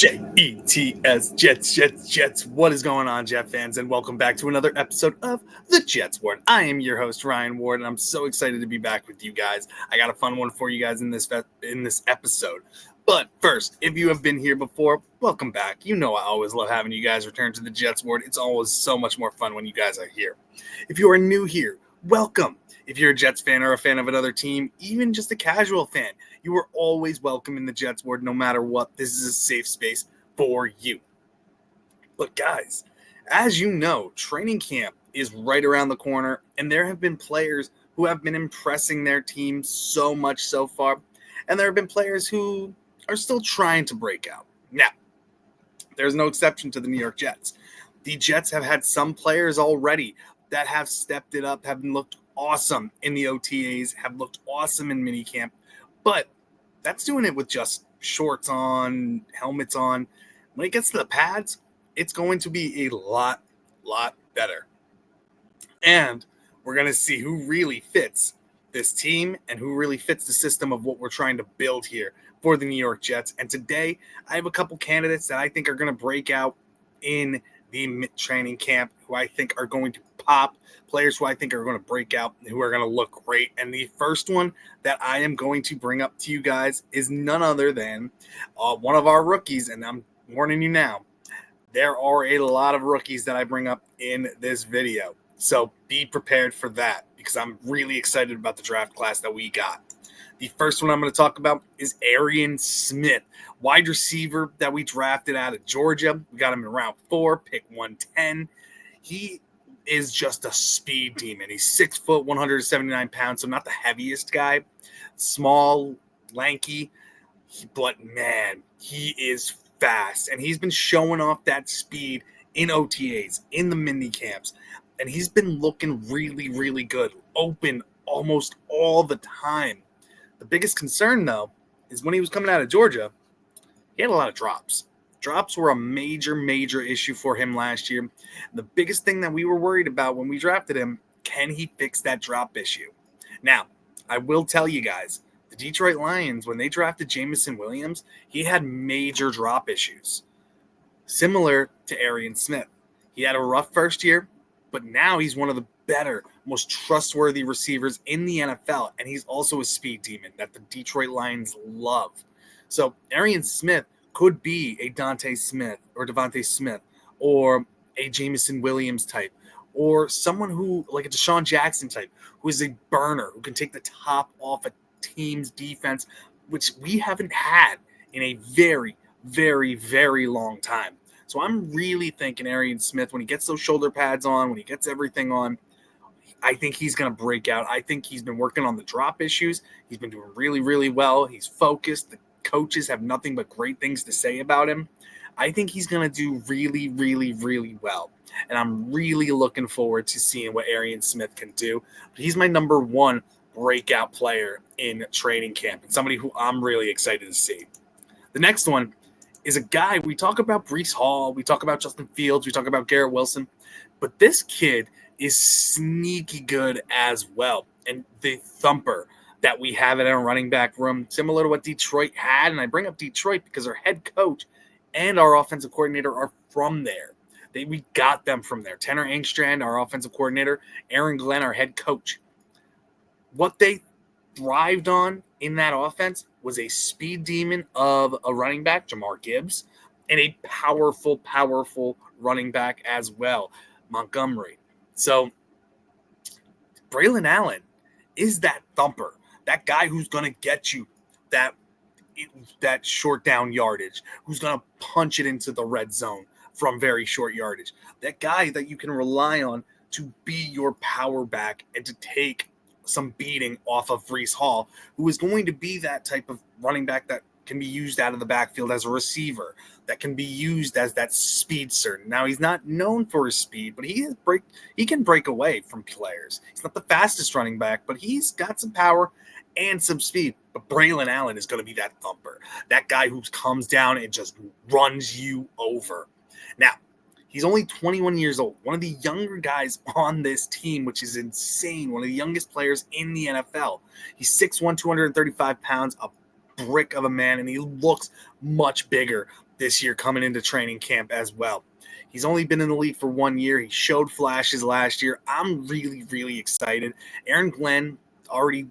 Jets, Jets. What is going on, Jet fans? And welcome back to another episode of the Jets Ward. I am your host, Ryan Ward, and I'm so excited to be back with you guys. I got a fun one for you guys in this episode. But first, if you have been here before, welcome back. You know I always love having you guys return to the Jets Ward. It's always so much more fun when you guys are here. If you are new here, welcome. If you're a Jets fan or a fan of another team, even just a casual fan, you are always welcome in the Jets Ward no matter what. This is a safe space for you. But guys, as you know, training camp is right around the corner, and there have been players who have been impressing their team so much so far, and there have been players who are still trying to break out. Now, there's no exception to the New York Jets. The Jets have had some players already that have stepped it up, have looked awesome in the OTAs, have looked awesome in minicamp, but that's doing it with just shorts on, helmets on. When it gets to the pads, it's going to be a lot better. And we're going to see who really fits this team and who really fits the system of what we're trying to build here for the New York Jets. And today, I have a couple candidates that I think are going to break out in the training camp, who I think are going to pop, players who I think are going to break out, who are going to look great. And the first one that I am going to bring up to you guys is none other than one of our rookies. And I'm warning you now, there are a lot of rookies that I bring up in this video. So be prepared for that because I'm really excited about the draft class that we got. The first one I'm going to talk about is Arian Smith, wide receiver that we drafted out of Georgia. We got him in round 4, pick 110. He is just a speed demon. He's 6 foot, 179 pounds, so not the heaviest guy. Small, lanky, but man, he is fast. And he's been showing off that speed in OTAs, in the mini camps. And he's been looking really good, open almost all the time. The biggest concern, though, is when he was coming out of Georgia, he had a lot of drops. Drops were a major issue for him last year. The biggest thing that we were worried about when we drafted him, can he fix that drop issue? Now, I will tell you guys, the Detroit Lions, when they drafted Jameson Williams, he had major drop issues, similar to Arian Smith. He had a rough first year, but now he's one of the better, most trustworthy receivers in the NFL, and he's also a speed demon that the Detroit Lions love. So Arian Smith could be a Devontae Smith or a Jameson Williams type, or someone who, like a Deshaun Jackson type, who is a burner, who can take the top off a team's defense, which we haven't had in a very long time. So I'm really thinking Arian Smith, when he gets those shoulder pads on, when he gets everything on, I think he's going to break out. I think he's been working on the drop issues. He's been doing really well. He's focused. The coaches have nothing but great things to say about him. I think he's going to do really well. And I'm really looking forward to seeing what Arian Smith can do. But he's my number one breakout player in training camp and somebody who I'm really excited to see. The next one is a guy, we talk about Breece Hall, we talk about Justin Fields, we talk about Garrett Wilson, but this kid is sneaky good as well. And the thumper that we have in our running back room, similar to what Detroit had, and I bring up Detroit because our head coach and our offensive coordinator are from there. We got them from there. Tanner Engstrand, our offensive coordinator, Aaron Glenn, our head coach. What they thrived on in that offense was a speed demon of a running back, Jamar Gibbs, and a powerful running back as well, Montgomery. So Braylon Allen is that thumper, that guy who's going to get you that short down yardage, who's going to punch it into the red zone from very short yardage, that guy that you can rely on to be your power back and to take some beating off of Breece Hall, who is going to be that type of running back that can be used out of the backfield as a receiver, that can be used as that speedster. Now, he's not known for his speed, but he can break away from players. He's not the fastest running back, but he's got some power and some speed. But Braylon Allen is going to be that thumper, that guy who comes down and just runs you over. Now, he's only 21 years old, one of the younger guys on this team, which is insane, one of the youngest players in the NFL. He's 6'1", 235 pounds, a brick of a man, and he looks much bigger this year coming into training camp as well. He's only been in the league for 1 year. He showed flashes last year. I'm really, really excited. Aaron Glenn already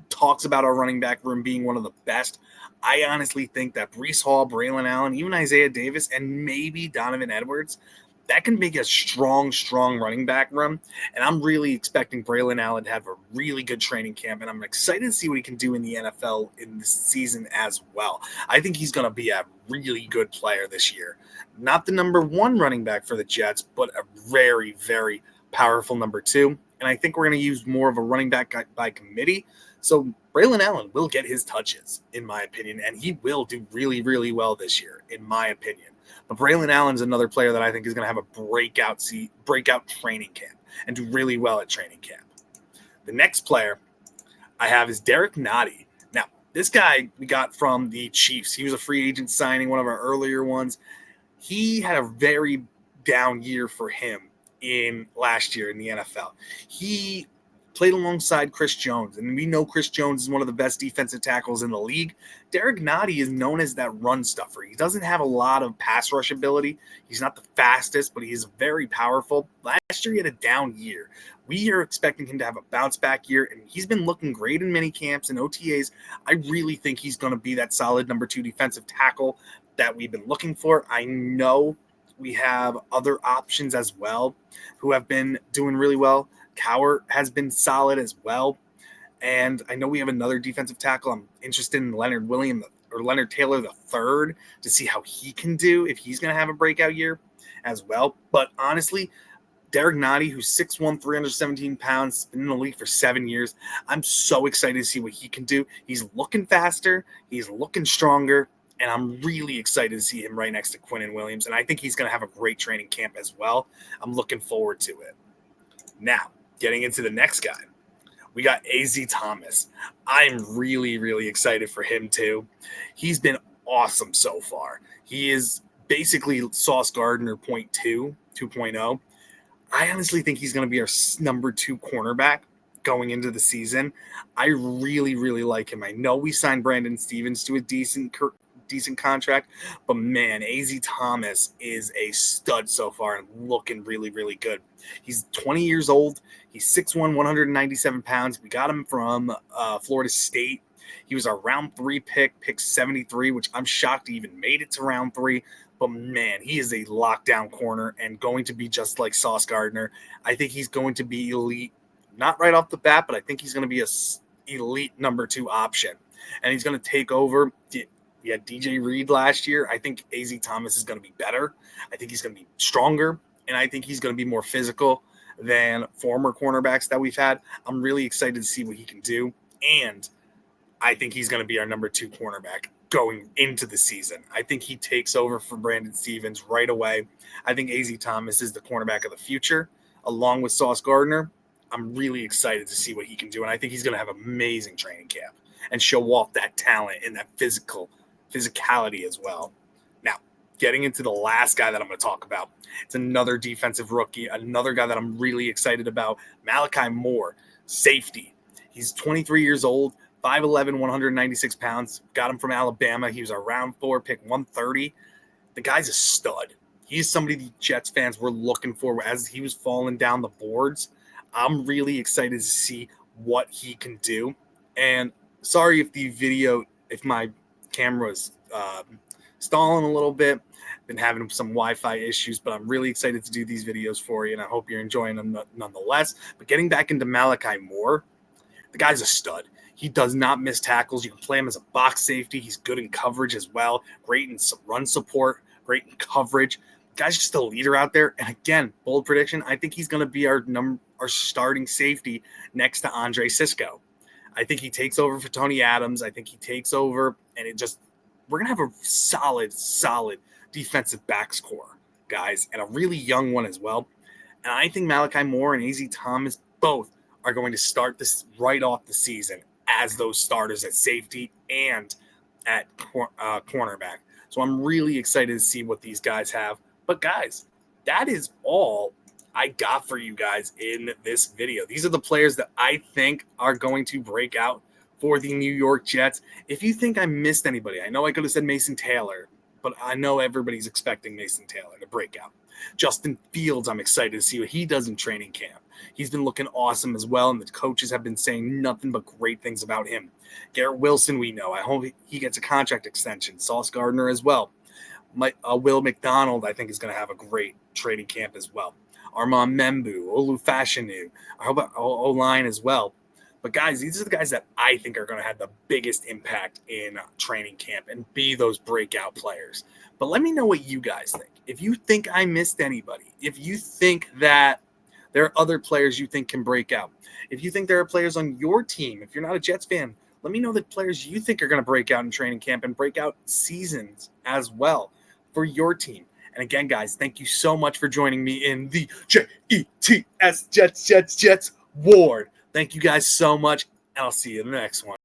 talks about our running back room being one of the best. I honestly think that Breece Hall, Braylon Allen, even Isaiah Davis, and maybe Donovan Edwards, that can make a strong, strong running back room. And I'm really expecting Braylon Allen to have a really good training camp. And I'm excited to see what he can do in the NFL in this season as well. I think he's going to be a really good player this year. Not the number one running back for the Jets, but a very, very powerful number two. And I think we're going to use more of a running back by committee. So Braylon Allen will get his touches, in my opinion, and he will do really, really well this year, in my opinion. But Braylon Allen's another player that I think is going to have a breakout training camp and do really well at training camp. The next player I have is Derek Nottie. Now, this guy we got from the Chiefs. He was a free agent signing, one of our earlier ones. He had a very down year for him in last year in the NFL. He played alongside Chris Jones, and we know Chris Jones is one of the best defensive tackles in the league. Derek Nottie is known as that run stuffer. He doesn't have a lot of pass rush ability. He's not the fastest, but he's very powerful. Last year, he had a down year. We are expecting him to have a bounce back year, and he's been looking great in mini camps and OTAs. I really think he's going to be that solid number two defensive tackle that we've been looking for. I know we have other options as well who have been doing really well. Cowart has been solid as well. And I know we have another defensive tackle. I'm interested in Leonard Taylor III to see how he can do, if he's going to have a breakout year as well. But honestly, Derek Nottie, who's 6'1", 317 pounds, been in the league for 7 years, I'm so excited to see what he can do. He's looking faster. He's looking stronger. And I'm really excited to see him right next to Quinnen Williams. And I think he's going to have a great training camp as well. I'm looking forward to it. Now, getting into the next guy, we got A.Z. Thomas. I'm really, really excited for him too. He's been awesome so far. He is basically Sauce Gardner 2.0. I honestly think he's going to be our number 2 cornerback going into the season. I really, really like him. I know we signed Brandon Stevens to a decent contract, but man, A.Z. Thomas is a stud so far and looking really, really good. He's 20 years old. He's 6'1", 197 pounds. We got him from Florida State. He was our round 3 pick 73, which I'm shocked he even made it to round 3. But man, he is a lockdown corner and going to be just like Sauce Gardner. I think he's going to be elite, not right off the bat, but I think he's going to be a elite number 2 option. And he's going to take over. We had DJ Reed last year. I think A.Z. Thomas is going to be better. I think he's going to be stronger, and I think he's going to be more physical than former cornerbacks that we've had. I'm really excited to see what he can do, and I think he's going to be our number 2 cornerback going into the season. I think he takes over for Brandon Stevens right away. I think A.Z. Thomas is the cornerback of the future, along with Sauce Gardner. I'm really excited to see what he can do, and I think he's going to have an amazing training camp and show off that talent and that physicality as well. Now, getting into the last guy that I'm going to talk about, it's another defensive rookie, another guy that I'm really excited about, Malachi Moore, safety. He's 23 years old, 5'11", 196 pounds. Got him from Alabama. He was a round 4 pick, 130. The guy's a stud. He's somebody the Jets fans were looking for as he was falling down the boards. I'm really excited to see what he can do. And sorry if my camera's stalling a little bit. Been having some Wi-Fi issues, but I'm really excited to do these videos for you, and I hope you're enjoying them nonetheless. But getting back into Malachi Moore, the guy's a stud. He does not miss tackles. You can play him as a box safety. He's good in coverage as well. Great in run support. Great in coverage. The guy's just a leader out there. And again, bold prediction, I think he's going to be our starting safety next to Andre Sisco. I think he takes over for Tony Adams. I think he takes over, and we're going to have a solid defensive backs core, guys, and a really young one as well. And I think Malachi Moore and A.Z. Thomas both are going to start this right off the season as those starters at safety and at cornerback. So I'm really excited to see what these guys have. But guys, that is all I got for you guys in this video. These are the players that I think are going to break out for the New York Jets. If you think I missed anybody, I know I could have said Mason Taylor, but I know everybody's expecting Mason Taylor to break out. Justin Fields, I'm excited to see what he does in training camp. He's been looking awesome as well, and the coaches have been saying nothing but great things about him. Garrett Wilson, we know. I hope he gets a contract extension. Sauce Gardner as well. Will McDonald, I think, is going to have a great training camp as well. Armand Membu, Olu Fashanu, I hope O-line as well. But, guys, these are the guys that I think are going to have the biggest impact in training camp and be those breakout players. But let me know what you guys think. If you think I missed anybody, if you think that there are other players you think can break out, if you think there are players on your team, if you're not a Jets fan, let me know the players you think are going to break out in training camp and break out seasons as well for your team. And again, guys, thank you so much for joining me in the Jets Ward. Thank you guys so much, and I'll see you in the next one.